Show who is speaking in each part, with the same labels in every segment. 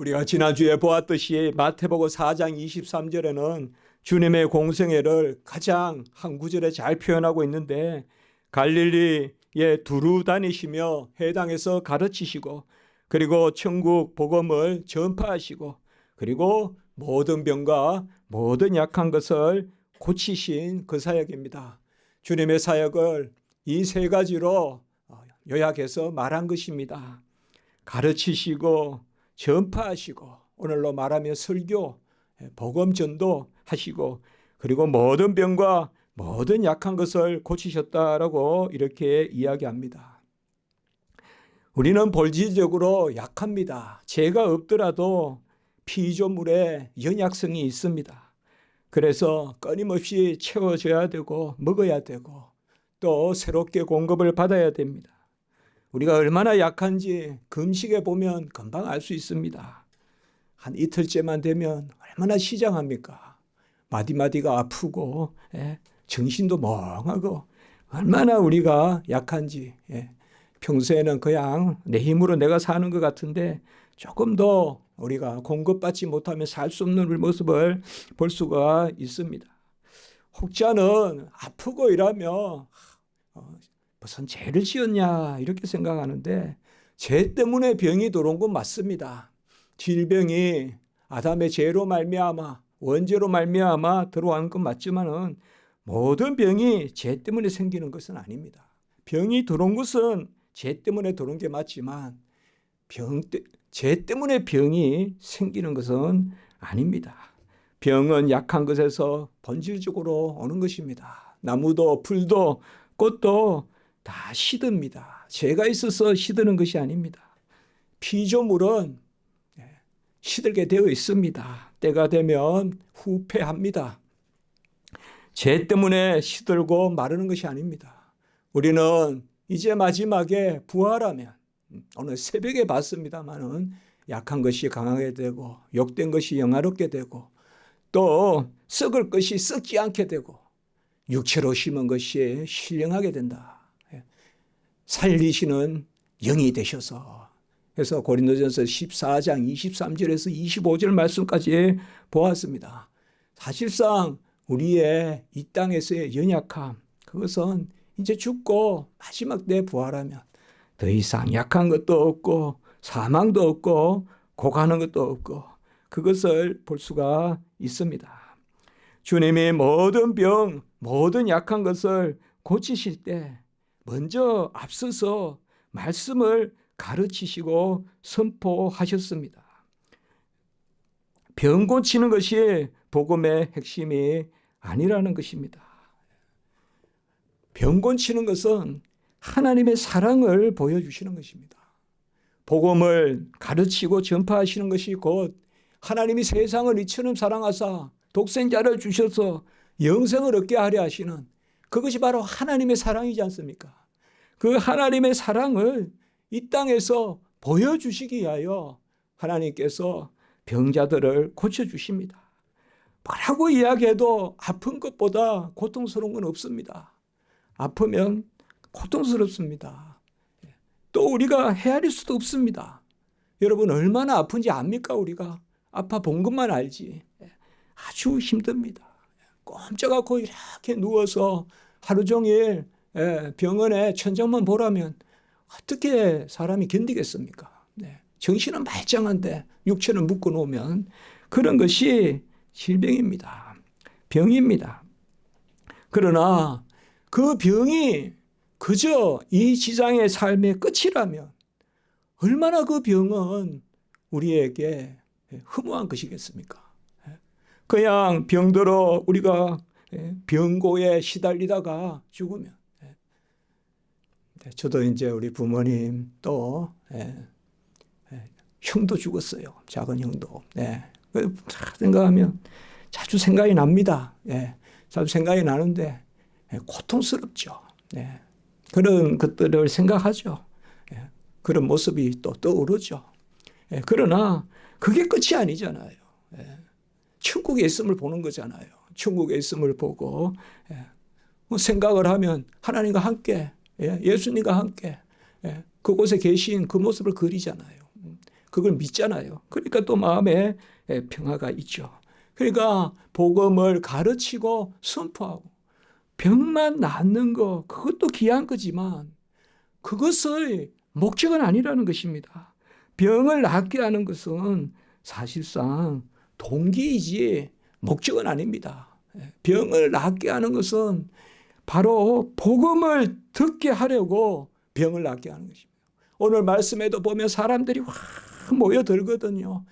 Speaker 1: 우리가 지난주에 보았듯이 마태복음 4장 23절에는 주님의 공생애를 가장 한 구절에 잘 표현하고 있는데, 갈릴리에 두루 다니시며 해당에서 가르치시고, 그리고 천국 복음을 전파하시고, 그리고 모든 병과 모든 약한 것을 고치신 그 사역입니다. 주님의 사역을 이 세 가지로 요약해서 말한 것입니다. 가르치시고 전파하시고, 오늘로 말하면 설교, 복음 전도 하시고, 그리고 모든 병과 모든 약한 것을 고치셨다라고 이렇게 이야기합니다. 우리는 본질적으로 약합니다. 죄가 없더라도 피조물에 연약성이 있습니다. 그래서 끊임없이 채워져야 되고 먹어야 되고 또 새롭게 공급을 받아야 됩니다. 우리가 얼마나 약한지 금식에 보면 금방 알 수 있습니다. 한 이틀째만 되면 얼마나 시장합니까? 마디마디가 아프고 정신도 멍하고 얼마나 우리가 약한지. 평소에는 그냥 내 힘으로 내가 사는 것 같은데 조금 더 우리가 공급받지 못하면 살 수 없는 모습을 볼 수가 있습니다. 혹자는 아프고 이러면 무슨 죄를 지었냐 이렇게 생각하는데, 죄 때문에 병이 들어온 건 맞습니다. 질병이 아담의 죄로 말미암아 원죄로 말미암아 들어온 건 맞지만은 모든 병이 죄 때문에 생기는 것은 아닙니다. 병이 들어온 것은 죄 때문에 들어온 게 맞지만 죄 때문에 병이 생기는 것은 아닙니다. 병은 약한 것에서 본질적으로 오는 것입니다. 나무도 풀도 꽃도 다 시듭니다. 죄가 있어서 시드는 것이 아닙니다. 피조물은 시들게 되어 있습니다. 때가 되면 후패합니다. 죄 때문에 시들고 마르는 것이 아닙니다. 우리는 이제 마지막에 부활하면, 오늘 새벽에 봤습니다마는 약한 것이 강하게 되고 욕된 것이 영화롭게 되고 또 썩을 것이 썩지 않게 되고 육체로 심은 것이 신령하게 된다. 살리시는 영이 되셔서. 그래서 고린도전서 14장 23절에서 25절 말씀까지 보았습니다. 사실상 우리의 이 땅에서의 연약함, 그것은 이제 죽고 마지막 때 부활하면 더 이상 약한 것도 없고 사망도 없고 고가는 것도 없고 그것을 볼 수가 있습니다. 주님이 모든 병, 모든 약한 것을 고치실 때 먼저 앞서서 말씀을 가르치시고 선포하셨습니다. 병 고치는 것이 복음의 핵심이 아니라는 것입니다. 병 고치는 것은 하나님의 사랑을 보여주시는 것입니다. 복음을 가르치고 전파하시는 것이 곧 하나님이 세상을 이처럼 사랑하사 독생자를 주셔서 영생을 얻게 하려 하시는, 그것이 바로 하나님의 사랑이지 않습니까? 그 하나님의 사랑을 이 땅에서 보여주시기 위하여 하나님께서 병자들을 고쳐주십니다. 뭐라고 이야기해도 아픈 것보다 고통스러운 건 없습니다. 아프면 고통스럽습니다. 또 우리가 헤아릴 수도 없습니다. 여러분 얼마나 아픈지 압니까? 우리가 아파 본 것만 알지. 아주 힘듭니다. 꼼짝 않고 이렇게 누워서 하루 종일 병원에 천장만 보라면 어떻게 사람이 견디겠습니까? 정신은 말짱한데 육체는 묶어놓으면 그런 것이 질병입니다. 병입니다. 그러나 그 병이 그저 이 지상의 삶의 끝이라면 얼마나 그 병은 우리에게 허무한 것이겠습니까? 그냥 병들어 우리가 병고에 시달리다가 죽으면. 저도 이제 우리 부모님 또 형도 죽었어요. 작은 형도. 생각하면 자주 생각이 납니다. 자주 생각이 나는데 고통스럽죠. 그런 것들을 생각하죠. 그런 모습이 또 떠오르죠. 그러나 그게 끝이 아니잖아요. 천국에 있음을 보는 거잖아요. 천국에 있음을 보고 생각을 하면 하나님과 함께, 예수님과 함께 그곳에 계신 그 모습을 그리잖아요. 그걸 믿잖아요. 그러니까 또 마음에 평화가 있죠. 그러니까 복음을 가르치고 선포하고 병만 낫는 거 그것도 귀한 거지만 그것의 목적은 아니라는 것입니다. 병을 낫게 하는 것은 사실상 동기이지 목적은 아닙니다. 병을 낫게 하는 것은 바로 복음을 듣게 하려고 병을 낫게 하는 것입니다. 오늘 말씀에도 보면 사람들이 확 모여들거든요.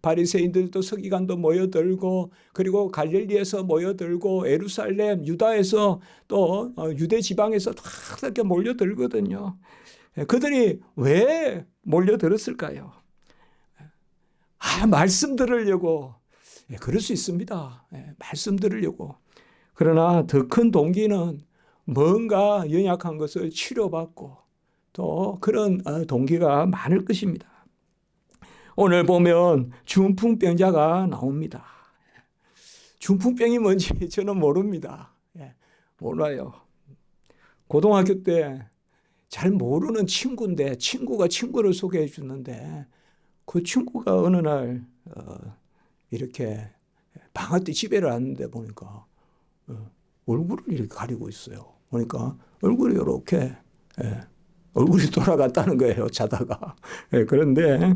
Speaker 1: 바리새인들도 서기관도 모여들고 그리고 갈릴리에서 모여들고 예루살렘 유다에서 또 유대 지방에서 다 이렇게 몰려들거든요. 그들이 왜 몰려들었을까요? 말씀 들으려고. 그럴 수 있습니다. 말씀 들으려고. 그러나 더 큰 동기는 뭔가 연약한 것을 치료받고 또 그런 동기가 많을 것입니다. 오늘 보면 중풍병자가 나옵니다. 중풍병이 뭔지 저는 모릅니다. 몰라요. 고등학교 때 잘 모르는 친구인데 친구가 친구를 소개해 주는데 그 친구가 어느 날 이렇게 방학 때 집에를 왔는데 보니까 얼굴을 이렇게 가리고 있어요. 보니까 얼굴이 이렇게 얼굴이 돌아갔다는 거예요. 자다가. 그런데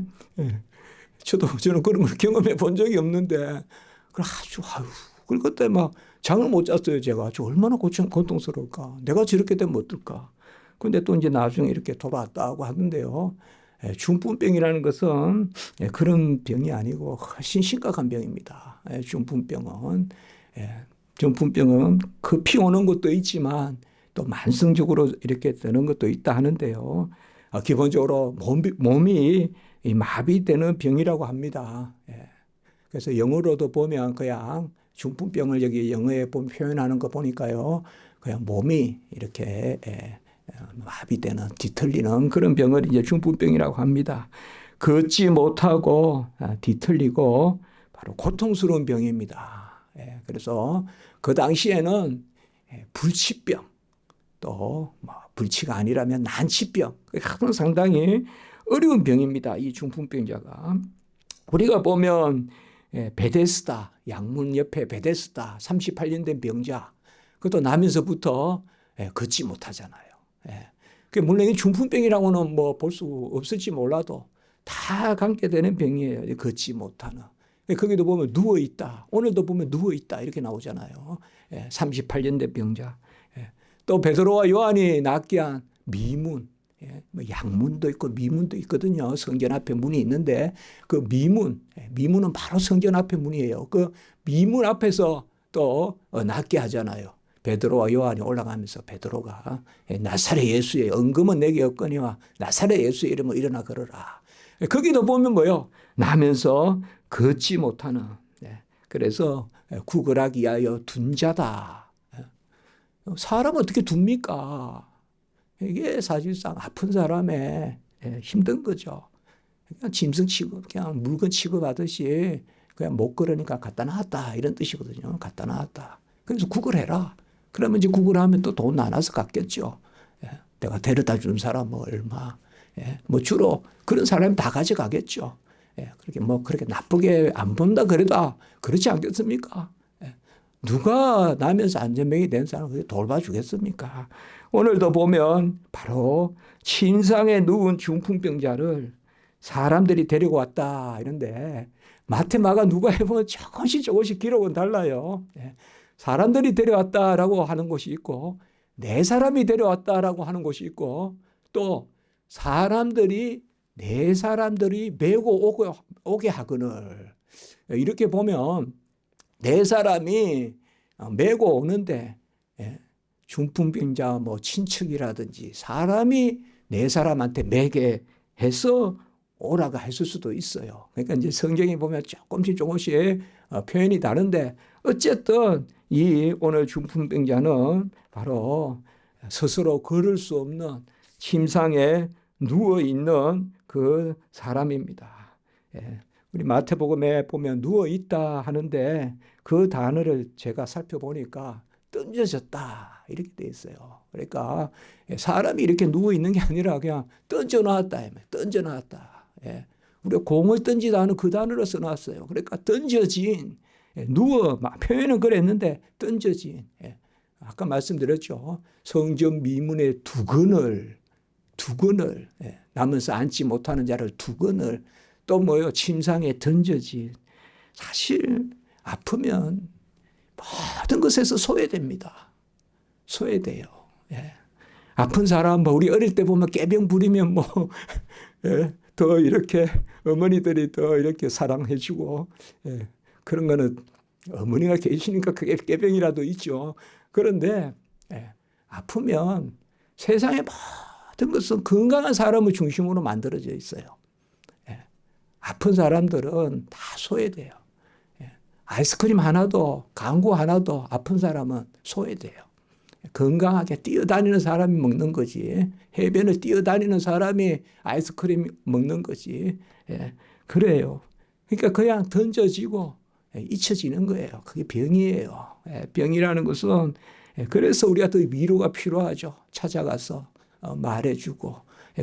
Speaker 1: 저는 그런 걸 경험해 본 적이 없는데 그리고 그때 막 잠을 못 잤어요. 제가 얼마나 고통스러울까. 내가 저렇게 되면 어떨까. 근데 또 이제 나중에 이렇게 돌아왔다고 하던데요. 중풍병이라는 것은 그런 병이 아니고 훨씬 심각한 병입니다. 중풍병은 급히 오는 것도 있지만 또 만성적으로 이렇게 되는 것도 있다 하는데요. 기본적으로 몸이 마비되는 병이라고 합니다. 그래서 영어로도 보면 그냥 중풍병을 여기 영어에 표현하는 거 보니까요. 그냥 몸이 이렇게 마비되는 뒤틀리는 그런 병을 이제 중풍병이라고 합니다. 걷지 못하고 뒤틀리고 바로 고통스러운 병입니다. 그래서 그 당시에는 불치병 또 불치가 아니라면 난치병 그건 상당히 어려운 병입니다. 이 중풍병자가 우리가 보면 베데스다 양문 옆에 베데스다 38년 된 병자 그것도 나면서부터 걷지 못하잖아요. 물론 이 중풍병이라고는 뭐 볼 수 없을지 몰라도 다 관계되는 병이에요. 걷지 못하는. 거기도 보면 누워있다. 오늘도 보면 누워있다. 이렇게 나오잖아요. 38년 된 병자. 또 베드로와 요한이 낫게 한 미문. 양문도 있고 미문도 있거든요. 성전 앞에 문이 있는데 그 미문은 바로 성전 앞에 문이에요. 그 미문 앞에서 또 낫게 하잖아요. 베드로와 요한이 올라가면서 베드로가 나사렛 예수의 은금은 내게 없거니와 나사렛 예수의 이름으로 일어나 걸어라. 거기도 보면 뭐요? 나면서 걷지 못하는. 그래서 구걸하기 위하여 둔 자다. 사람 어떻게 둡니까? 이게 사실상 아픈 사람의 힘든 거죠. 그냥 짐승 취급, 그냥 물건 취급하듯이 그냥 못 걸으니까 갖다 놨다 이런 뜻이거든요. 갖다 놨다. 그래서 구걸해라. 그러면 이제 구걸하면 또 돈 나눠서 갖겠죠. 내가 데려다 준 사람은 얼마. 뭐 주로 그런 사람이 다 가져가겠죠. 그렇게 나쁘게 안 본다 그래도 그렇지 않겠습니까? 누가 나면서 안전병이 된 사람을 그렇게 돌봐주겠습니까? 오늘도 보면 바로 침상에 누운 중풍병자를 사람들이 데리고 왔다 이런데 마태 마가 누가 해보면 조금씩 기록은 달라요. 사람들이 데려왔다라고 하는 곳이 있고 네 사람이 데려왔다라고 하는 곳이 있고 또 네 사람들이 메고 오게 하거늘 이렇게 보면 네 사람이 메고 오는데 중풍병자 친척이라든지 사람이 네 사람한테 매게 해서 오라가 했을 수도 있어요. 그러니까 이제 성경에 보면 조금씩 표현이 다른데 어쨌든 이 오늘 중풍병자는 바로 스스로 걸을 수 없는 침상에 누워 있는 그 사람입니다. 우리 마태복음에 보면 누워 있다 하는데 그 단어를 제가 살펴보니까 던져졌다 이렇게 돼 있어요. 그러니까 사람이 이렇게 누워 있는 게 아니라 그냥 던져놨다. 던져놨다. 우리가 공을 던지다 하는 그 단어로 써놨어요. 그러니까 던져진, 누워, 표현은 그랬는데 던져진. 아까 말씀드렸죠. 성전 미문의 두근을 남은서 앉지 못하는 자를 두근을 또 뭐요? 침상에 던져진. 사실 아프면 모든 것에서 소외됩니다. 소외돼요. 아픈 사람, 우리 어릴 때 보면 깨병 부리면 더 이렇게 어머니들이 더 이렇게 사랑해주고, 그런 거는 어머니가 계시니까 그게 깨병이라도 있죠. 그런데, 아프면 세상의 모든 것은 건강한 사람을 중심으로 만들어져 있어요. 아픈 사람들은 다 소외돼요. 아이스크림 하나도, 강구 하나도 아픈 사람은 소외돼요. 건강하게 뛰어다니는 사람이 먹는 거지. 해변을 뛰어다니는 사람이 아이스크림 먹는 거지. 그래요. 그러니까 그냥 던져지고 잊혀지는 거예요. 그게 병이에요. 병이라는 것은 그래서 우리가 더 위로가 필요하죠. 찾아가서 말해주고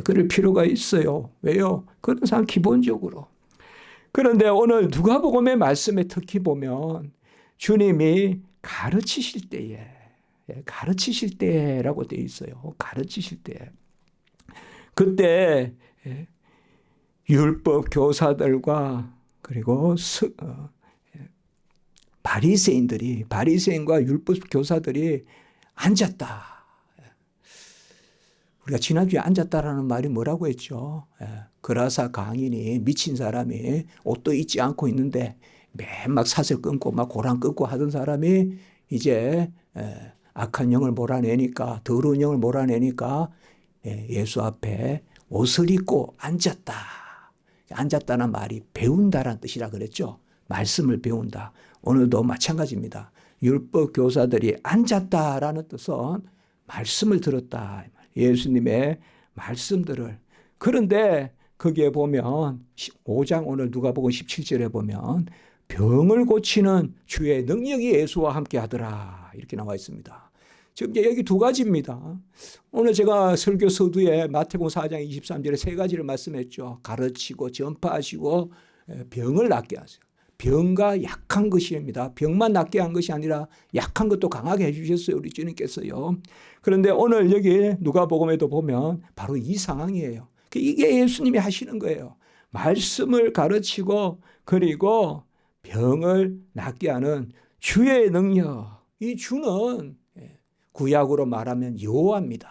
Speaker 1: 그럴 필요가 있어요. 왜요? 그런 사람 기본적으로. 그런데 오늘 누가복음의 말씀에 특히 보면 주님이 가르치실 때라고 되어 있어요. 가르치실 때. 그때 율법 교사들과 그리고 바리새인과 율법 교사들이 앉았다. 우리가 지난주에 앉았다라는 말이 뭐라고 했죠? 그라사 강인이 미친 사람이 옷도 입지 않고 있는데 맨 막 사슬 끊고 막 고랑 끊고 하던 사람이 이제 악한 영을 몰아내니까, 더러운 영을 몰아내니까 예수 앞에 옷을 입고 앉았다. 앉았다는 말이 배운다라는 뜻이라 그랬죠. 말씀을 배운다. 오늘도 마찬가지입니다. 율법 교사들이 앉았다라는 뜻은 말씀을 들었다. 예수님의 말씀들을. 그런데 거기에 보면 5장 오늘 누가복음 17절에 보면 병을 고치는 주의 능력이 예수와 함께 하더라. 이렇게 나와 있습니다. 지금 여기 두 가지입니다. 오늘 제가 설교 서두에 마태복음 4장 23절에 세 가지를 말씀했죠. 가르치고 전파하시고 병을 낫게 하세요. 병과 약한 것입니다. 병만 낫게 한 것이 아니라 약한 것도 강하게 해주셨어요. 우리 주님께서요. 그런데 오늘 여기 누가복음에도 보면 바로 이 상황이에요. 이게 예수님이 하시는 거예요. 말씀을 가르치고 그리고 병을 낫게 하는 주의 능력. 이 주는 구약으로 말하면 여호와입니다.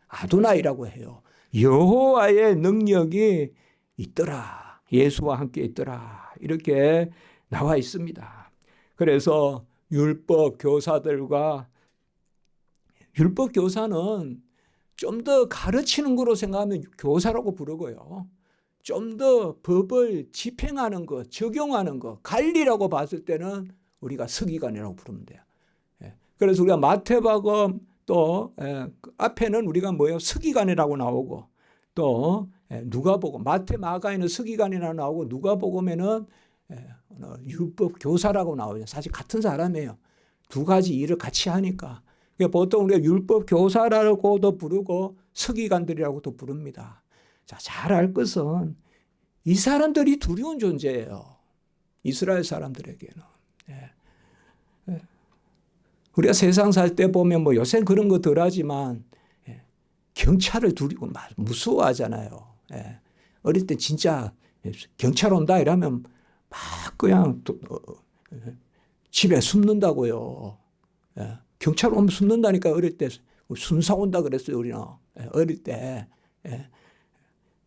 Speaker 1: 아도나이라고 해요. 여호와의 능력이 있더라. 예수와 함께 있더라. 이렇게 나와 있습니다. 그래서 율법 교사는 좀 더 가르치는 거로 생각하면 교사라고 부르고요. 좀 더 법을 집행하는 것, 적용하는 것, 관리라고 봤을 때는 우리가 서기관이라고 부르면 돼요. 그래서 우리가 마태복음 또 앞에는 우리가 뭐예요? 서기관이라고 나오고 또 누가복음, 마태, 마가에는 서기관이라고 나오고 누가복음에는 율법 교사라고 나오죠. 사실 같은 사람이에요. 두 가지 일을 같이 하니까. 보통 우리가 율법 교사라고도 부르고 서기관들이라고도 부릅니다. 자, 잘 알 것은 이 사람들이 두려운 존재예요. 이스라엘 사람들에게는. 우리가 세상 살 때 보면 뭐 요새 그런 거 덜 하지만 경찰을 두리고 무서워하잖아요. 어릴 때 진짜 경찰 온다 이러면 막 그냥 집에 숨는다고요. 경찰 오면 숨는다니까. 어릴 때 순사 온다 그랬어요. 우리는 어릴 때.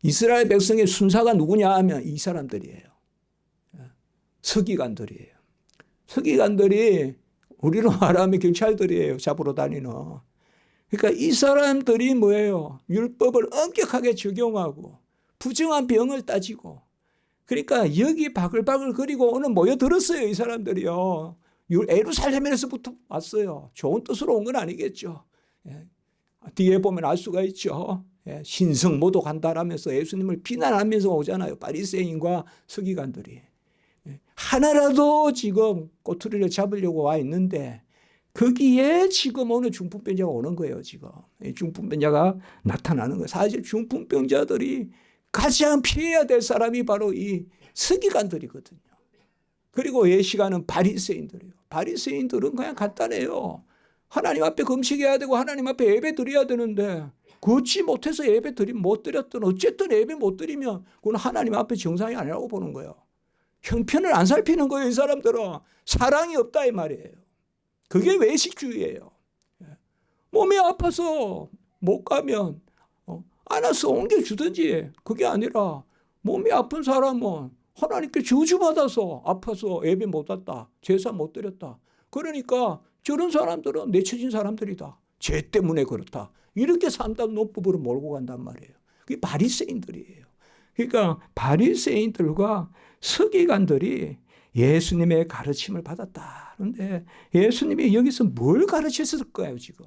Speaker 1: 이스라엘 백성의 순사가 누구냐 하면 이 사람들이에요. 서기관들이에요. 서기관들이 우리로 말하면 경찰들이에요. 잡으러 다니는. 그러니까 이 사람들이 뭐예요? 율법을 엄격하게 적용하고 부정한 병을 따지고, 그러니까 여기 바글바글 거리고 오늘 모여들었어요. 이 사람들이요. 예루살렘에서부터 왔어요. 좋은 뜻으로 온 건 아니겠죠. 뒤에 보면 알 수가 있죠. 신성 모독한다라면서 예수님을 비난하면서 오잖아요. 바리새인과 서기관들이. 하나라도 지금 꼬투리를 잡으려고 와 있는데 거기에 지금 오늘 중풍병자가 오는 거예요. 지금 중풍병자가 나타나는 거예요. 사실 중풍병자들이 가장 피해야 될 사람이 바로 이 서기관들이거든요. 그리고 예시가는 바리새인들이에요. 바리새인들은 그냥 간단해요. 하나님 앞에 금식해야 되고 하나님 앞에 예배 드려야 되는데 그렇지 못해서 예배 드리면 못 드렸든 어쨌든 예배 못 드리면 그건 하나님 앞에 정상이 아니라고 보는 거예요. 형편을 안 살피는 거예요. 이 사람들은 사랑이 없다 이 말이에요. 그게 외식주의예요. 몸이 아파서 못 가면 안아서 옮겨주든지 그게 아니라 몸이 아픈 사람은 하나님께 저주받아서 아파서 예배 못 왔다. 제사 못 드렸다. 그러니까 저런 사람들은 내쳐진 사람들이다. 죄 때문에 그렇다. 이렇게 산다는 논법으로 몰고 간단 말이에요. 그게 바리새인들이에요. 그러니까 바리새인들과 서기관들이 예수님의 가르침을 받았다. 그런데 예수님이 여기서 뭘 가르치셨을까요, 지금?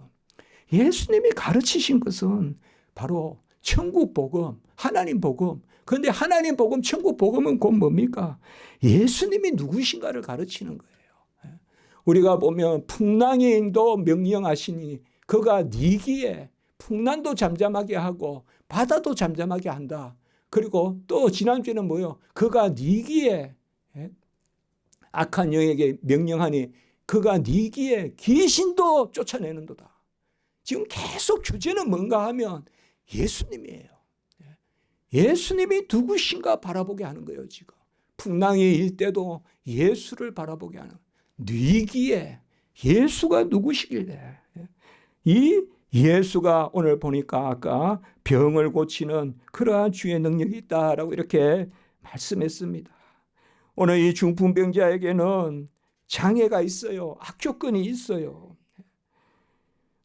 Speaker 1: 예수님이 가르치신 것은 바로 천국 복음, 하나님 복음. 그런데 하나님 복음, 천국 복음은 곧 뭡니까? 예수님이 누구신가를 가르치는 거예요. 우리가 보면 풍랑인도 명령하시니 그가 니기에 풍랑도 잠잠하게 하고 바다도 잠잠하게 한다. 그리고 또 지난주에는 뭐요? 그가 니기에 악한 영에게 명령하니 그가 니기에 귀신도 쫓아내는도다. 지금 계속 주제는 뭔가 하면 예수님이에요. 예수님이 누구신가 바라보게 하는 거예요. 지금 풍랑이 일 때도 예수를 바라보게 하는 뉘기에 예수가 누구시길래 이 예수가 오늘 보니까 아까 병을 고치는 그러한 주의 능력이 있다라고 이렇게 말씀했습니다. 오늘 이 중풍병자에게는 장애가 있어요. 악조건이 있어요.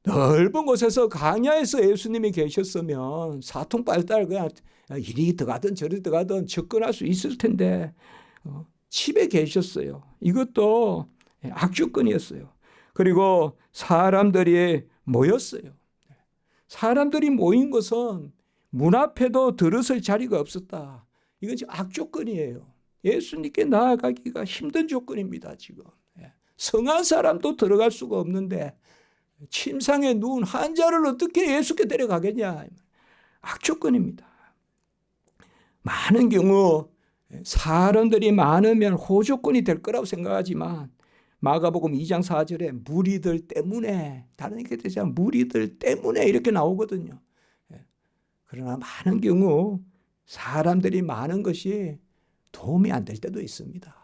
Speaker 1: 넓은 곳에서 광야에서 예수님이 계셨으면 사통팔달 그냥 이리 들어가든 저리 들어가든 접근할 수 있을 텐데 집에 계셨어요. 이것도 악조건이었어요. 그리고 사람들이 모였어요. 사람들이 모인 것은 문 앞에도 들어설 자리가 없었다. 이건 지금 악조건이에요. 예수님께 나아가기가 힘든 조건입니다. 지금 성한 사람도 들어갈 수가 없는데 침상에 누운 환자를 어떻게 예수께 데려가겠냐. 악조건입니다. 많은 경우 사람들이 많으면 호조건이 될 거라고 생각하지만 마가복음 2장 4절에 무리들 때문에 다른 얘기 되지만 무리들 때문에 이렇게 나오거든요. 그러나 많은 경우 사람들이 많은 것이 도움이 안 될 때도 있습니다.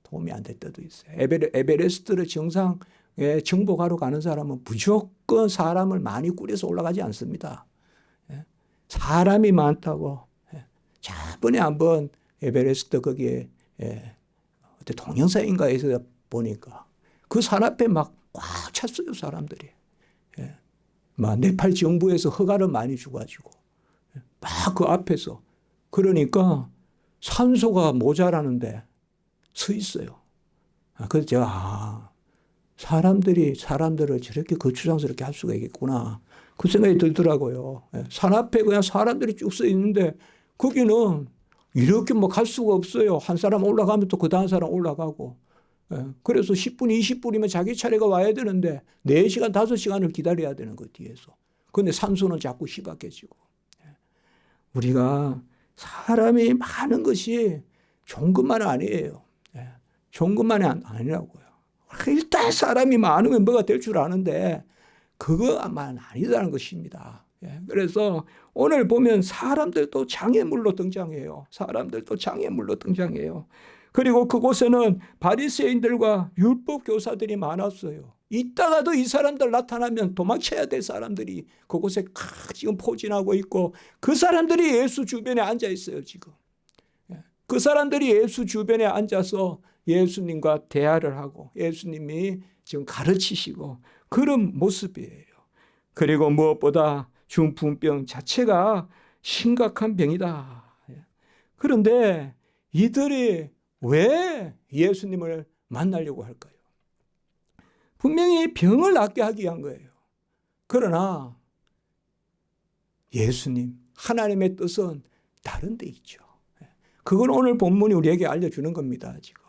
Speaker 1: 도움이 안 될 때도 있어요. 에베레스트를 정상에 정복하러 가는 사람은 무조건 사람을 많이 꾸려서 올라가지 않습니다. 사람이 많다고. 저번에 한번 에베레스트 거기에 동영상인가에서 보니까 그 산 앞에 막 꽉 찼어요. 사람들이. 막 네팔 정부에서 허가를 많이 주가지고 막 그 앞에서 그러니까 산소가 모자라는데 서 있어요. 그래서 제가 사람들이 사람들을 저렇게 거추장스럽게 할 수가 있겠구나. 그 생각이 들더라고요. 산 앞에 그냥 사람들이 쭉 서 있는데 거기는 이렇게 뭐 갈 수가 없어요. 한 사람 올라가면 또 그 다음 사람 올라가고. 그래서 10분, 20분이면 자기 차례가 와야 되는데 4시간, 5시간을 기다려야 되는 거 뒤에서. 그런데 산소는 자꾸 희박해지고. 우리가 사람이 많은 것이 좋은 것만은 아니에요. 좋은 것만이 아니라고요. 일단 사람이 많으면 뭐가 될 줄 아는데 그거만 아니다는 것입니다. 그래서 오늘 보면 사람들도 장애물로 등장해요. 사람들도 장애물로 등장해요. 그리고 그곳에는 바리새인들과 율법 교사들이 많았어요. 이따가도 이 사람들 나타나면 도망쳐야 될 사람들이 그곳에 지금 포진하고 있고 그 사람들이 예수 주변에 앉아 있어요. 지금. 그 사람들이 예수 주변에 앉아서 예수님과 대화를 하고 예수님이 지금 가르치시고 그런 모습이에요. 그리고 무엇보다 중풍병 자체가 심각한 병이다. 그런데 이들이 왜 예수님을 만나려고 할까요? 분명히 병을 낫게 하기 위한 거예요. 그러나 예수님, 하나님의 뜻은 다른 데 있죠. 그건 오늘 본문이 우리에게 알려주는 겁니다. 지금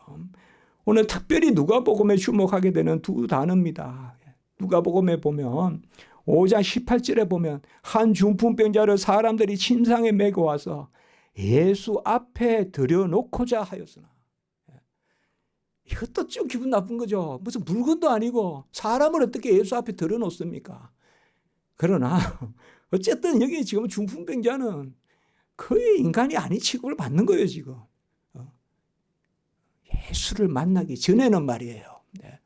Speaker 1: 오늘 특별히 누가복음에 주목하게 되는 두 단어입니다. 누가복음에 보면 5장 18절에 보면 한 중풍병자를 사람들이 침상에 메고 와서 예수 앞에 들여놓고자 하였으나. 이것도 좀 기분 나쁜 거죠. 무슨 물건도 아니고 사람을 어떻게 예수 앞에 들여놓습니까? 그러나 어쨌든 여기 지금 중풍병자는 거의 인간이 아닌 취급을 받는 거예요, 지금. 예수를 만나기 전에는 말이에요. 네.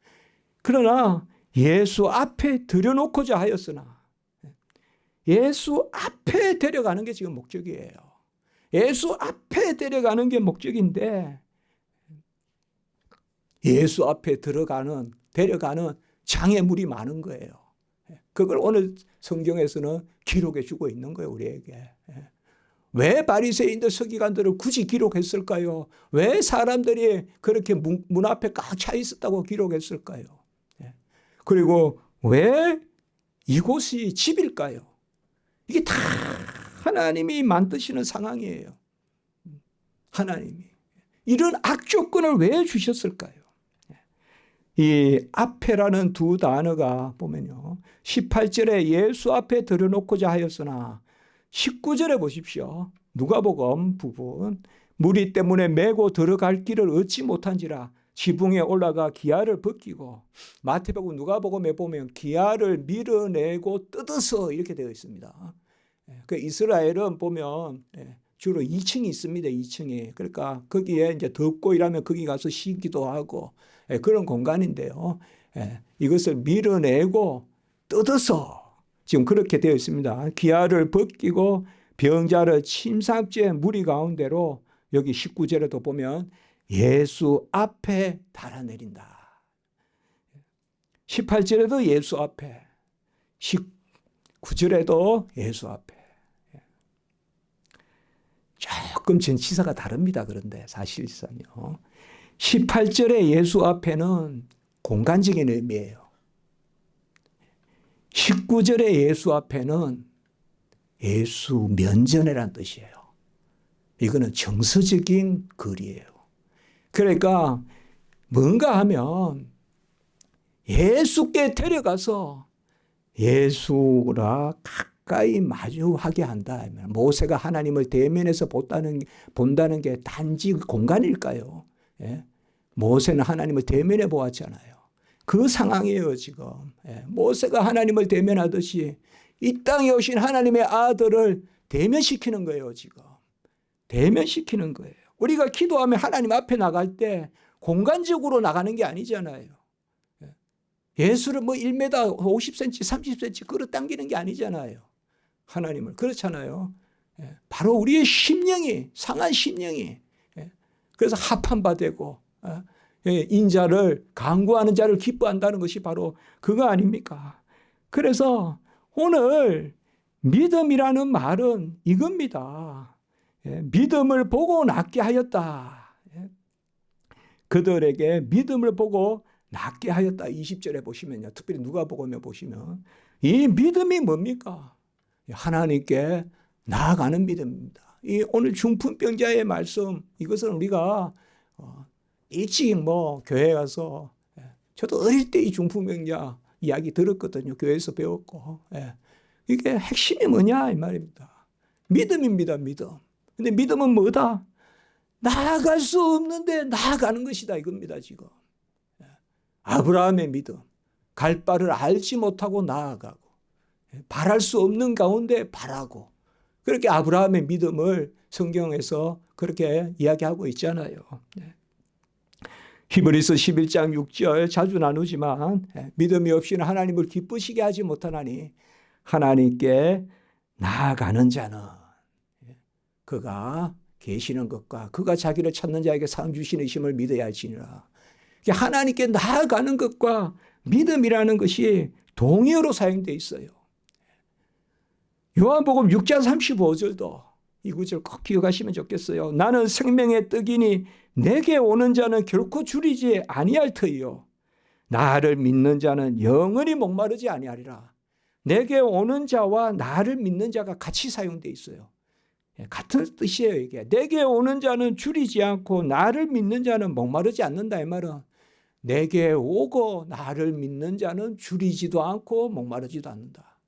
Speaker 1: 그러나 예수 앞에 들여놓고자 하였으나, 예수 앞에 데려가는 게 지금 목적이에요. 예수 앞에 데려가는 게 목적인데, 예수 앞에 데려가는 장애물이 많은 거예요. 그걸 오늘 성경에서는 기록해 주고 있는 거예요, 우리에게. 왜 바리새인들 서기관들을 굳이 기록했을까요? 왜 사람들이 그렇게 문 앞에 꽉 차 있었다고 기록했을까요? 그리고 왜 이곳이 집일까요? 이게 다 하나님이 만드시는 상황이에요. 하나님이. 이런 악조건을 왜 주셨을까요? 이 앞에라는 두 단어가 보면요, 18절에 예수 앞에 들여놓고자 하였으나 19절에 보십시오. 누가복음 부분, 무리 때문에 메고 들어갈 길을 얻지 못한지라 지붕에 올라가 기아를 벗기고, 마태복음 누가복음에 보면 기아를 밀어내고 뜯어서 이렇게 되어 있습니다. 그 이스라엘은 보면 주로 2층이 있습니다. 2층이. 그러니까 거기에 이제 덥고 이러면 거기 가서 쉬기도 하고 그런 공간인데요. 이것을 밀어내고 뜯어서 지금 그렇게 되어 있습니다. 기아를 벗기고 병자를 침상째 무리 가운데로, 여기 19절에도 보면 예수 앞에 달아내린다. 18절에도 예수 앞에, 19절에도 예수 앞에. 조금 전치사가 다릅니다. 그런데 사실상요, 18절의 예수 앞에는 공간적인 의미예요. 19절의 예수 앞에는 예수 면전이라는 뜻이에요. 이거는 정서적인 거리예요. 그러니까 뭔가 하면 예수께 데려가서 예수라 가까이 마주하게 한다. 모세가 하나님을 대면에서 본다는 게 단지 공간일까요? 모세는 하나님을 대면해 보았잖아요. 그 상황이에요, 지금. 모세가 하나님을 대면하듯이 이 땅에 오신 하나님의 아들을 대면시키는 거예요, 지금. 대면시키는 거예요. 우리가 기도하면 하나님 앞에 나갈 때 공간적으로 나가는 게 아니잖아요. 예수를 뭐 1m 50cm, 30cm 끌어당기는 게 아니잖아요. 하나님을. 그렇잖아요. 바로 우리의 심령이, 상한 심령이. 그래서 합한 바 되고, 인자를, 강구하는 자를 기뻐한다는 것이 바로 그거 아닙니까? 그래서 오늘 믿음이라는 말은 이겁니다. 믿음을 보고 낫게 하였다. 그들에게 믿음을 보고 낫게 하였다. 20절에 보시면요. 특별히 누가복음에 보시면 이 믿음이 뭡니까? 하나님께 나아가는 믿음입니다. 이 오늘 중풍병자의 말씀, 이것은 우리가 일찍 교회에 가서, 저도 어릴 때 이 중풍병자 이야기 들었거든요. 교회에서 배웠고. 이게 핵심이 뭐냐 이 말입니다. 믿음입니다. 믿음. 근데 믿음은 뭐다? 나아갈 수 없는데 나아가는 것이다 이겁니다. 지금. 아브라함의 믿음. 갈 바를 알지 못하고 나아가고, 바랄 수 없는 가운데 바라고, 그렇게 아브라함의 믿음을 성경에서 그렇게 이야기하고 있잖아요. 히브리서 11장 6절 자주 나누지만, 믿음이 없이는 하나님을 기쁘시게 하지 못하나니 하나님께 나아가는 자는 그가 계시는 것과 그가 자기를 찾는 자에게 상 주시는 힘을 믿어야 할지니라. 하나님께 나아가는 것과 믿음이라는 것이 동의어로 사용되어 있어요. 요한복음 6장 35절도 이 구절 꼭 기억하시면 좋겠어요. 나는 생명의 떡이니 내게 오는 자는 결코 줄이지 아니할 터이요 나를 믿는 자는 영원히 목마르지 아니하리라. 내게 오는 자와 나를 믿는 자가 같이 사용되어 있어요. 같은 뜻이에요. 이게 내게 오는 자는 줄이지 않고 나를 믿는 자는 목마르지 않는다. 이 말은 내게 오고 나를 믿는 자는 줄이지도 않고 목마르지도 않는다.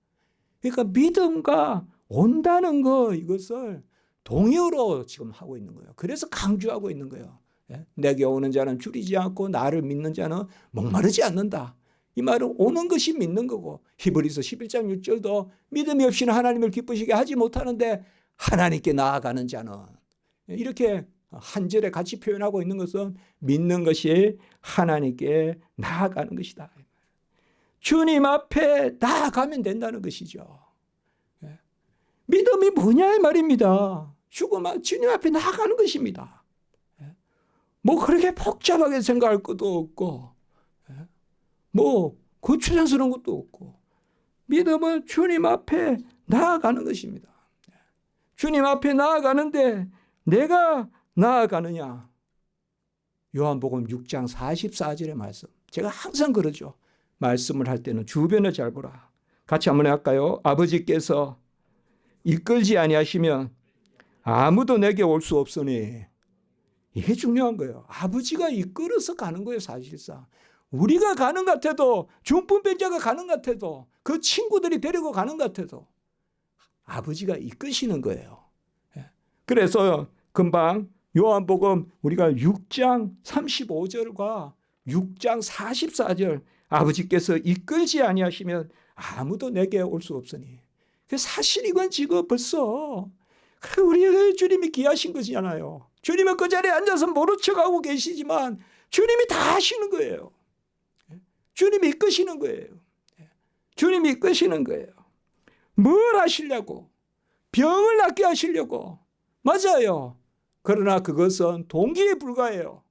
Speaker 1: 그러니까 믿음과 온다는 거, 이것을 동의어로 지금 하고 있는 거예요. 그래서 강조하고 있는 거예요. 예? 내게 오는 자는 줄이지 않고 나를 믿는 자는 목마르지 않는다. 이 말은 오는 것이 믿는 거고, 히브리서 11장 6절도 믿음이 없이는 하나님을 기쁘시게 하지 못하는데 하나님께 나아가는 자는, 이렇게 한 절에 같이 표현하고 있는 것은 믿는 것이 하나님께 나아가는 것이다. 주님 앞에 나아가면 된다는 것이죠. 믿음이 뭐냐 이 말입니다. 주님 앞에 나아가는 것입니다. 뭐 그렇게 복잡하게 생각할 것도 없고, 뭐 거추장스러운 것도 없고, 믿음은 주님 앞에 나아가는 것입니다. 주님 앞에 나아가는데 내가 나아가느냐? 요한복음 6장 44절의 말씀. 제가 항상 그러죠. 말씀을 할 때는 주변을 잘 보라. 같이 한번 할까요? 아버지께서 이끌지 아니하시면 아무도 내게 올 수 없으니. 이게 중요한 거예요. 아버지가 이끌어서 가는 거예요, 사실상. 우리가 가는 것 같아도, 중풍병자가 가는 것 같아도, 그 친구들이 데리고 가는 것 같아도 아버지가 이끄시는 거예요. 그래서 금방 요한복음 우리가 6장 35절과 6장 44절, 아버지께서 이끌지 아니하시면 아무도 내게 올 수 없으니. 사실 이건 지금 벌써 우리 주님이 기하신 것이잖아요. 주님은 그 자리에 앉아서 모른 척하고 계시지만 주님이 다 하시는 거예요. 주님이 이끄시는 거예요. 주님이 이끄시는 거예요. 뭘 하시려고? 병을 낫게 하시려고. 맞아요. 그러나 그것은 동기에 불과해요.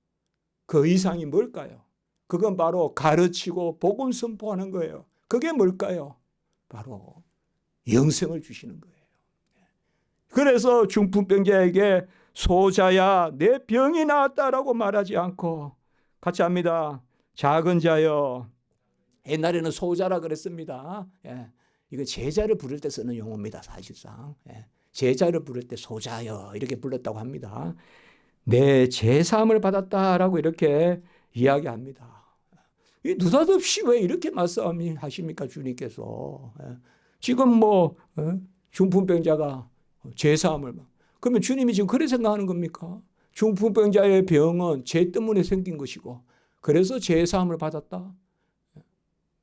Speaker 1: 그 이상이 뭘까요? 그건 바로 가르치고 복음 선포하는 거예요. 그게 뭘까요? 바로 영생을 주시는 거예요. 그래서 중풍병자에게 소자야 내 병이 나았다라고 말하지 않고 같이 합니다. 작은 자여. 옛날에는 소자라 그랬습니다. 이거 제자를 부를 때 쓰는 용어입니다. 사실상. 제자를 부를 때 소자여 이렇게 불렀다고 합니다. 내 제사함을 받았다라고 이렇게 이야기합니다. 느닷없이 왜 이렇게 말씀하십니까, 주님께서? 지금 뭐 중풍병자가 제사함을, 그러면 주님이 지금 그래 생각하는 겁니까? 중풍병자의 병은 죄 때문에 생긴 것이고 그래서 제사함을 받았다.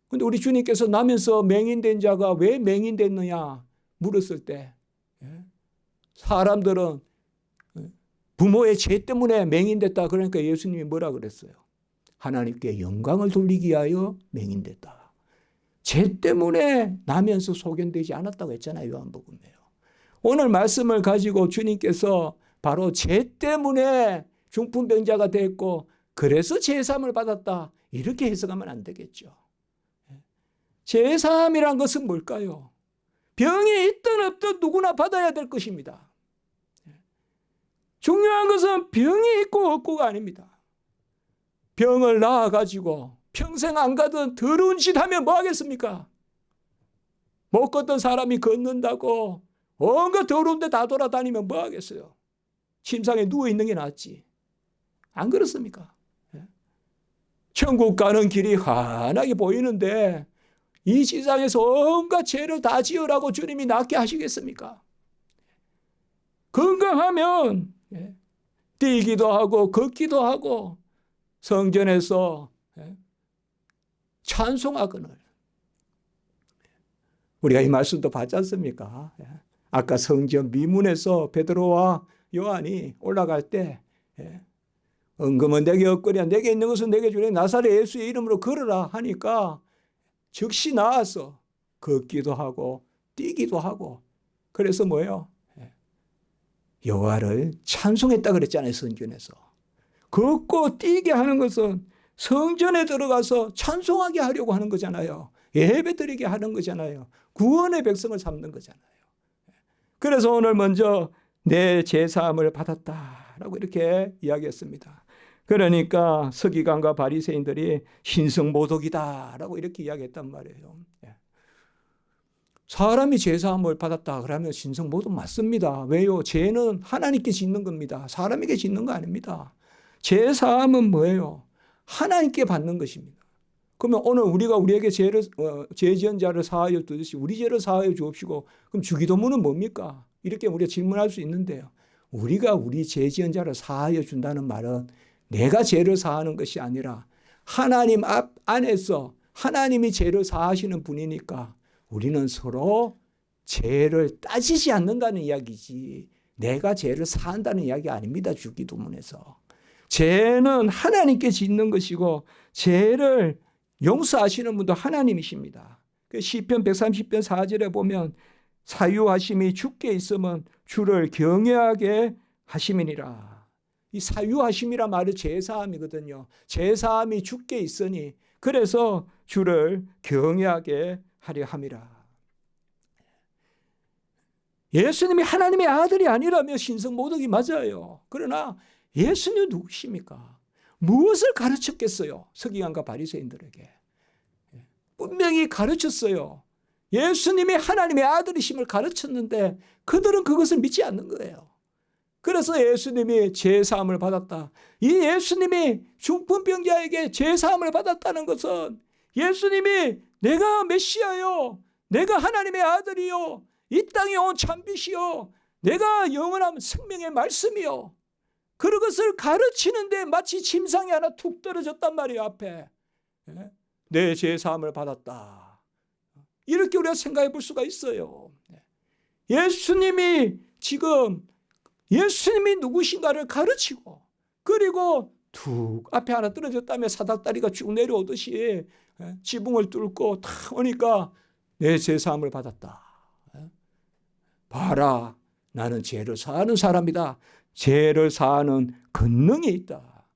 Speaker 1: 그런데 우리 주님께서 나면서 맹인된 자가 왜 맹인됐느냐 물었을 때 사람들은 부모의 죄 때문에 맹인됐다. 그러니까 예수님이 뭐라 그랬어요? 하나님께 영광을 돌리기 위하여 맹인됐다. 죄 때문에 나면서 소견되지 않았다고 했잖아요. 요한복음에요. 오늘 말씀을 가지고 주님께서 바로 죄 때문에 중풍병자가 됐고 그래서 제사함을 받았다. 이렇게 해석하면 안 되겠죠. 제사함이란 것은 뭘까요? 병이 있든 없든 누구나 받아야 될 것입니다. 중요한 것은 병이 있고 없고가 아닙니다. 병을 낳아가지고 평생 안 가던 더러운 짓 하면 뭐 하겠습니까? 못 걷던 사람이 걷는다고 온갖 더러운 데 다 돌아다니면 뭐 하겠어요? 침상에 누워있는 게 낫지. 안 그렇습니까? 천국 가는 길이 환하게 보이는데 이 세상에서 온갖 죄를 다 지으라고 주님이 낫게 하시겠습니까? 건강하면 뛰기도 하고 걷기도 하고 성전에서 찬송하거늘. 우리가 이 말씀도 봤지 않습니까? 아까 성전 미문에서 베드로와 요한이 올라갈 때 은금은 내게 없거니와 내게 있는 것은 내게 주니 나사렛 예수의 이름으로 걸으라 하니까 즉시 나와서 걷기도 하고 뛰기도 하고 그래서 뭐예요? 여호와를 찬송했다 그랬잖아요. 성전에서. 걷고 뛰게 하는 것은 성전에 들어가서 찬송하게 하려고 하는 거잖아요. 예배 드리게 하는 거잖아요. 구원의 백성을 삼는 거잖아요. 그래서 오늘 먼저 내 제사함을 받았다라고 이렇게 이야기했습니다. 그러니까 서기관과 바리새인들이 신성모독이다라고 이렇게 이야기했단 말이에요. 사람이 제사함을 받았다 그러면 신성모독 맞습니다. 왜요? 죄는 하나님께 짓는 겁니다. 사람에게 짓는 거 아닙니다. 제사함은 뭐예요? 하나님께 받는 것입니다. 그러면 오늘 우리가 우리에게 죄 지은 자를 사하여 두듯이 우리 죄를 사하여 주옵시고 그럼 주기도문은 뭡니까? 이렇게 우리가 질문할 수 있는데요. 우리가 우리 죄 지은 자를 사하여 준다는 말은 내가 죄를 사하는 것이 아니라 하나님 안에서 하나님이 죄를 사하시는 분이니까 우리는 서로 죄를 따지지 않는다는 이야기지 내가 죄를 사한다는 이야기 아닙니다. 주기도문에서. 죄는 하나님께 짓는 것이고 죄를 용서하시는 분도 하나님이십니다. 시편 130편 4절에 보면 사유하심이 주께 있으면 주를 경외하게 하심이니라. 이 사유하심이란 말이 죄사함이거든요. 죄사함이 주께 있으니 그래서 주를 경외하게 하려 함이라. 예수님이 하나님의 아들이 아니라면 신성모독이 맞아요. 그러나 예수님은 누구십니까? 무엇을 가르쳤겠어요? 서기관과 바리새인들에게. 분명히 가르쳤어요. 예수님이 하나님의 아들이심을 가르쳤는데 그들은 그것을 믿지 않는 거예요. 그래서 예수님이 죄사함을 받았다. 이 예수님이 중풍병자에게 죄사함을 받았다는 것은 예수님이 내가 메시아요. 내가 하나님의 아들이요. 이 땅에 온 참빛이요. 내가 영원한 생명의 말씀이요. 그것을 가르치는데 마치 침상이 하나 툭 떨어졌단 말이에요. 앞에. 내 죄사함을 받았다. 이렇게 우리가 생각해 볼 수가 있어요. 예수님이 지금 예수님이 누구신가를 가르치고 그리고 툭 앞에 하나 떨어졌다며 사닥다리가 쭉 내려오듯이 지붕을 뚫고 탁 오니까 내 죄사함을 받았다. 봐라, 나는 죄를 사하는 사람이다. 죄를 사하는 권능이 있다.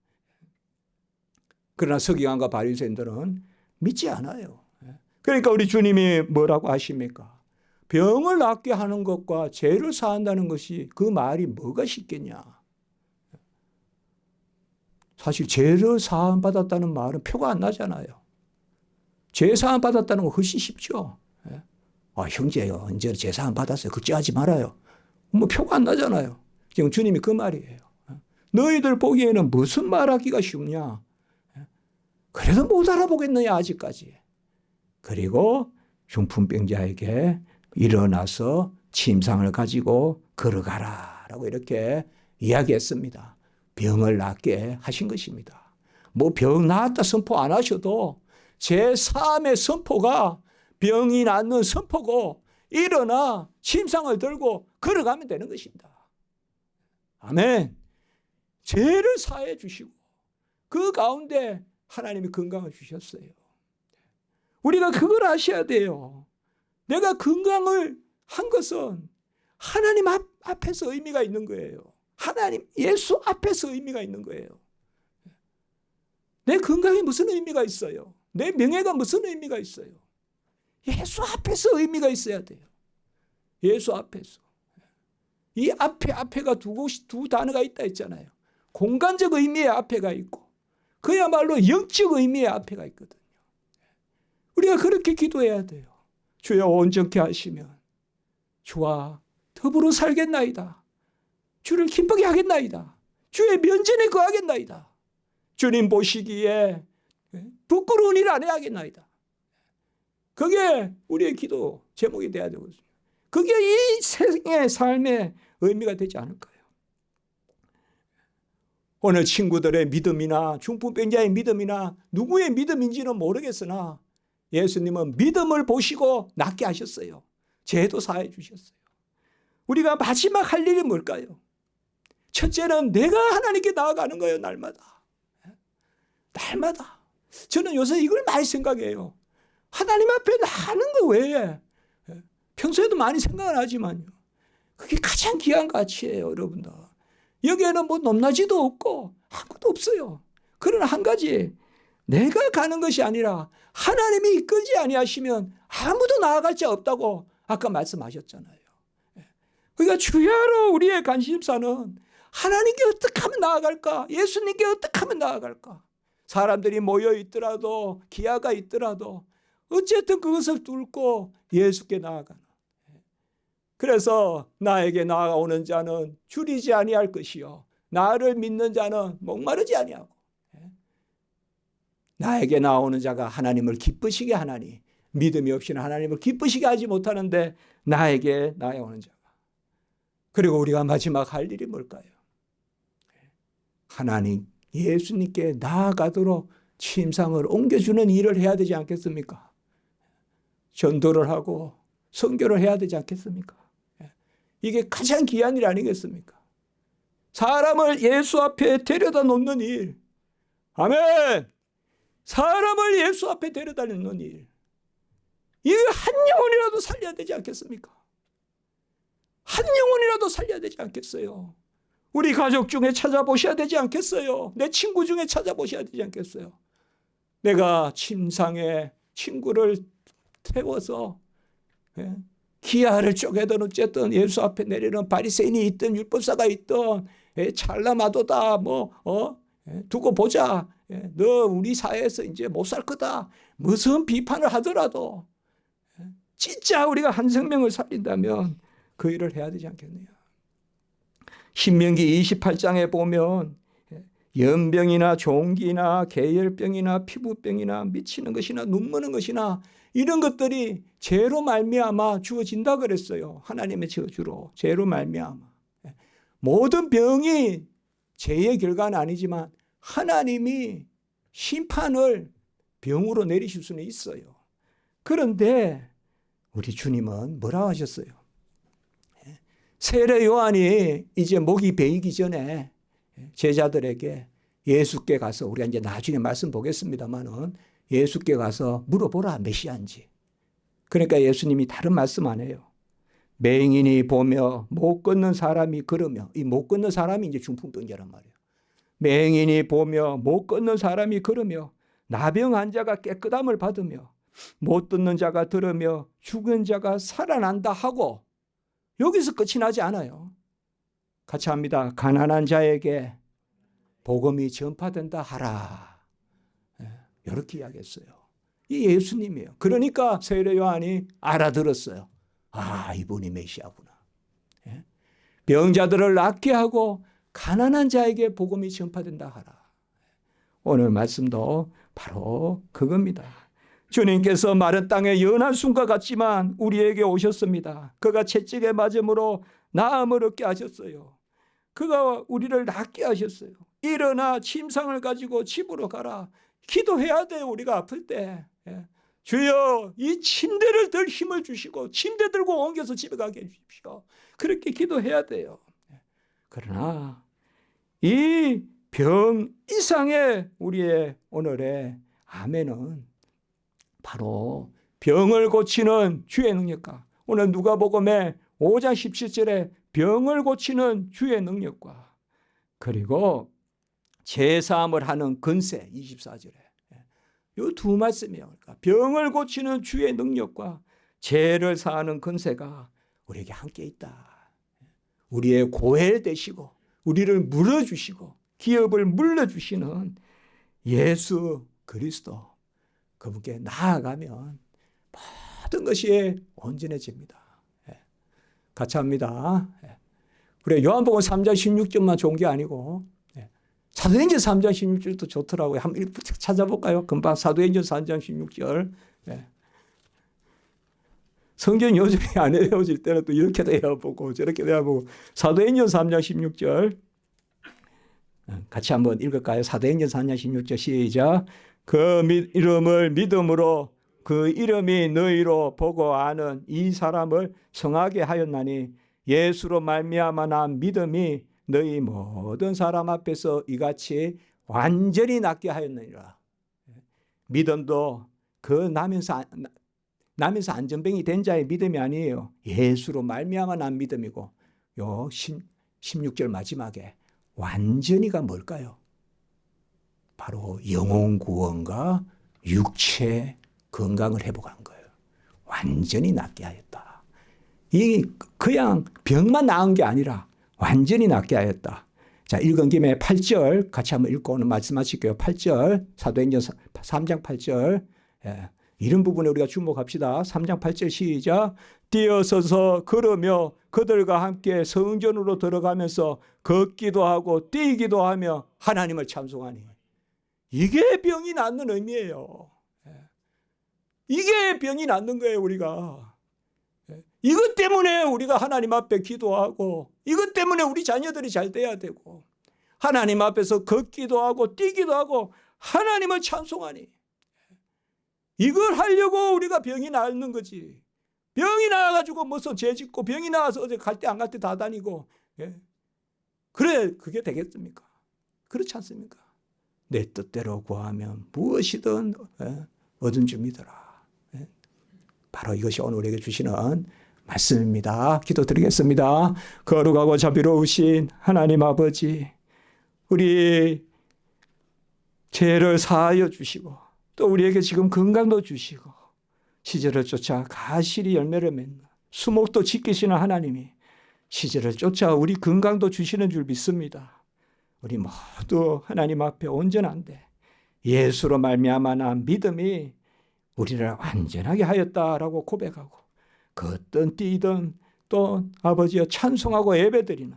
Speaker 1: 그러나 서기관과 바리새인들은 믿지 않아요. 그러니까 우리 주님이 뭐라고 하십니까? 병을 낫게 하는 것과 죄를 사한다는 것이 그 말이 뭐가 쉽겠냐? 사실 죄를 사함 받았다는 말은 표가 안 나잖아요. 죄 사함 받았다는 건 훨씬 쉽죠. 형제요, 이제 죄 사함 받았어요. 걱정하지 말아요. 뭐 표가 안 나잖아요. 지금 주님이 그 말이에요. 너희들 보기에는 무슨 말하기가 쉽냐? 그래도 못 알아보겠느냐 아직까지. 그리고 중풍병자에게 일어나서 침상을 가지고 걸어가라 라고 이렇게 이야기했습니다. 병을 낫게 하신 것입니다. 뭐 병 나았다 선포 안 하셔도 제3의 선포가 병이 낫는 선포고 일어나 침상을 들고 걸어가면 되는 것입니다. 아멘. 죄를 사해 주시고 그 가운데 하나님이 건강을 주셨어요. 우리가 그걸 아셔야 돼요. 내가 건강을 한 것은 하나님 앞에서 의미가 있는 거예요. 하나님, 예수 앞에서 의미가 있는 거예요. 내 건강이 무슨 의미가 있어요? 내 명예가 무슨 의미가 있어요? 예수 앞에서 의미가 있어야 돼요. 예수 앞에서. 이 앞에가 두 단어가 있다 했잖아요. 공간적 의미의 앞에가 있고 그야말로 영적 의미의 앞에가 있거든요. 우리가 그렇게 기도해야 돼요. 주여 온전케 하시면 주와 더불어 살겠나이다. 주를 기쁘게 하겠나이다. 주의 면전에 거하겠나이다. 주님 보시기에 부끄러운 일 안 해야겠나이다. 그게 우리의 기도 제목이 돼야 되거든요. 그게 이 세상의 삶의 의미가 되지 않을까요? 오늘 친구들의 믿음이나 중풍병자의 믿음이나 누구의 믿음인지는 모르겠으나 예수님은 믿음을 보시고 낫게 하셨어요. 죄도 사해 주셨어요. 우리가 마지막 할 일이 뭘까요? 첫째는 내가 하나님께 나아가는 거예요. 날마다. 날마다. 저는 요새 이걸 많이 생각해요. 하나님 앞에 나가는 거 외에 평소에도 많이 생각을 하지만요. 그게 가장 귀한 가치예요. 여러분들. 여기에는 뭐 높낮이도 없고 아무것도 없어요. 그러나 한 가지 내가 가는 것이 아니라 하나님이 이끌지 아니하시면 아무도 나아갈 자 없다고 아까 말씀하셨잖아요. 그러니까 주야로 우리의 관심사는 하나님께 어떻게 하면 나아갈까? 예수님께 어떻게 하면 나아갈까? 사람들이 모여 있더라도 기아가 있더라도 어쨌든 그것을 뚫고 예수께 나아가는. 그래서 나에게 나아오는 자는 줄이지 아니할 것이요 나를 믿는 자는 목마르지 아니하고 나에게 나오는 자가 하나님을 기쁘시게 하나니 믿음이 없이는 하나님을 기쁘시게 하지 못하는데 나에게 나아오는 자가 그리고 우리가 마지막 할 일이 뭘까요? 하나님, 예수님께 나아가도록 침상을 옮겨주는 일을 해야 되지 않겠습니까? 전도를 하고 선교를 해야 되지 않겠습니까? 이게 가장 귀한 일 아니겠습니까? 사람을 예수 앞에 데려다 놓는 일. 아멘! 사람을 예수 앞에 데려다 놓는 일. 이거 한 영혼이라도 살려야 되지 않겠습니까? 한 영혼이라도 살려야 되지 않겠어요? 우리 가족 중에 찾아보셔야 되지 않겠어요? 내 친구 중에 찾아보셔야 되지 않겠어요? 내가 침상에 친구를 태워서 기아를 쪼개든 어쨌든 예수 앞에 내리는 바리새인이 있든 율법사가 있든 찰나마도다 두고 보자. 너 우리 사회에서 이제 못 살 거다. 무슨 비판을 하더라도 진짜 우리가 한 생명을 살린다면 그 일을 해야 되지 않겠느냐. 신명기 28장에 보면 연병이나 종기나 계열병이나 피부병이나 미치는 것이나 눈무는 것이나 이런 것들이 죄로 말미암아 주어진다 그랬어요. 하나님의 저주로 죄로 말미암아. 모든 병이 죄의 결과는 아니지만 하나님이 심판을 병으로 내리실 수는 있어요. 그런데 우리 주님은 뭐라고 하셨어요? 세례 요한이 이제 목이 베이기 전에 제자들에게 예수께 가서, 우리가 이제 나중에 말씀 보겠습니다만은 예수께 가서 물어보라, 메시아인지. 그러니까 예수님이 다른 말씀 안 해요. 맹인이 보며 못 걷는 사람이 걸으며, 이 못 걷는 사람이 이제 중풍병자란 말이에요. 맹인이 보며 못 걷는 사람이 걸으며 나병 환자가 깨끗함을 받으며 못 듣는 자가 들으며 죽은 자가 살아난다 하고, 여기서 끝이 나지 않아요. 같이 합니다. 가난한 자에게 복음이 전파된다 하라. 이렇게 이야기했어요. 이 예수님이에요. 그러니까 세례 요한이 알아들었어요. 아, 이분이 메시아구나. 병자들을 낫게 하고 가난한 자에게 복음이 전파된다 하라. 오늘 말씀도 바로 그겁니다. 주님께서 마른 땅에 연한 순과 같지만 우리에게 오셨습니다. 그가 채찍에 맞음으로 나음을 얻게 하셨어요. 그가 우리를 낫게 하셨어요. 일어나 침상을 가지고 집으로 가라. 기도해야 돼요. 우리가 아플 때. 주여, 이 침대를 들 힘을 주시고 침대 들고 옮겨서 집에 가게 해주십시오. 그렇게 기도해야 돼요. 그러나 이 병 이상의 우리의 오늘의 아멘은 바로 병을 고치는 주의 능력과, 오늘 누가복음의 5장 17절에 병을 고치는 주의 능력과, 그리고 제사함을 하는 근세 24절에 이 두 말씀이에요. 그러니까 병을 고치는 주의 능력과 죄를 사하는 근세가 우리에게 함께 있다. 우리의 고엘 되시고 우리를 물어주시고 기업을 물려주시는 예수 그리스도, 그분께 나아가면 모든 것이 온전해집니다. 같이 합니다. 그래, 요한복음 3장 16절만 좋은 게 아니고 사도행전 3장 16절도 좋더라고요. 한번 찾아볼까요? 금방 사도행전 3장 16절. 성경 요즘에 안 외워질 때는 또 이렇게도 해보고 저렇게도 해보고. 사도행전 3장 16절 같이 한번 읽을까요? 사도행전 3장 16절 시작. 그 이름을 믿음으로 그 이름이 너희로 보고 아는 이 사람을 성하게 하였나니 예수로 말미암아 난 믿음이 너희 모든 사람 앞에서 이같이 완전히 낫게 하였느니라. 믿음도 그 나면서 안전병이 된 자의 믿음이 아니에요. 예수로 말미암아 난 믿음이고, 요 16절 마지막에 완전히가 뭘까요? 바로 영혼 구원과 육체 건강을 회복한 거예요. 완전히 낫게 하였다. 이 그냥 병만 나은 게 아니라 완전히 낫게 하였다. 자, 읽은 김에 8절 같이 한번 읽고 오늘 말씀하실게요. 8절 사도행전 3장 8절. 이런 부분에 우리가 주목합시다. 3장 8절 시작. 뛰어서서 걸으며 그들과 함께 성전으로 들어가면서 걷기도 하고 뛰기도 하며 하나님을 찬송하니. 이게 병이 낫는 의미예요. 이게 병이 낫는 거예요, 우리가. 이것 때문에 우리가 하나님 앞에 기도하고, 이것 때문에 우리 자녀들이 잘 돼야 되고, 하나님 앞에서 걷기도 하고 뛰기도 하고 하나님을 찬송하니, 이걸 하려고 우리가 병이 낫는 거지. 병이 나와가지고 무슨 죄 짓고, 병이 나와서 어제 갈 때 안 갈 때 다 다니고, 그래 그게 되겠습니까? 그렇지 않습니까? 내 뜻대로 구하면 무엇이든 얻은 줍니다라. 바로 이것이 오늘 우리에게 주시는 말씀입니다. 기도드리겠습니다. 거룩하고 자비로우신 하나님 아버지, 우리 죄를 사하여 주시고 또 우리에게 지금 건강도 주시고 시절을 쫓아 가시리 열매를 맺는 수목도 지키시는 하나님이 시절을 쫓아 우리 건강도 주시는 줄 믿습니다. 우리 모두 하나님 앞에 온전한데 예수로 말미암아 난 믿음이 우리를 완전하게 하였다라고 고백하고 그 어떤 뛰든 또 아버지여 찬송하고 예배드리는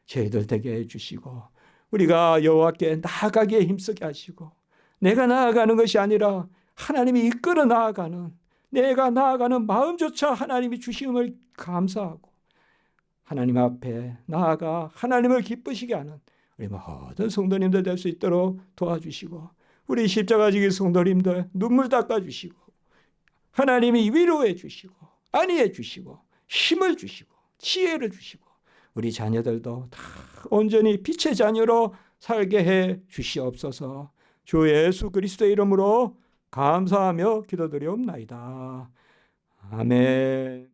Speaker 1: 저희들 되게 해주시고 우리가 여호와께 나아가기에 힘쓰게 하시고 내가 나아가는 것이 아니라 하나님이 이끌어 나아가는 내가 나아가는 마음조차 하나님이 주심을 감사하고 하나님 앞에 나아가 하나님을 기쁘시게 하는 우리 모든 성도님들 될 수 있도록 도와주시고 우리 십자가지기 성도님들 눈물 닦아주시고 하나님이 위로해 주시고 안위해 주시고 힘을 주시고 지혜를 주시고 우리 자녀들도 다 온전히 빛의 자녀로 살게 해 주시옵소서. 주 예수 그리스도의 이름으로 감사하며 기도드리옵나이다. 아멘.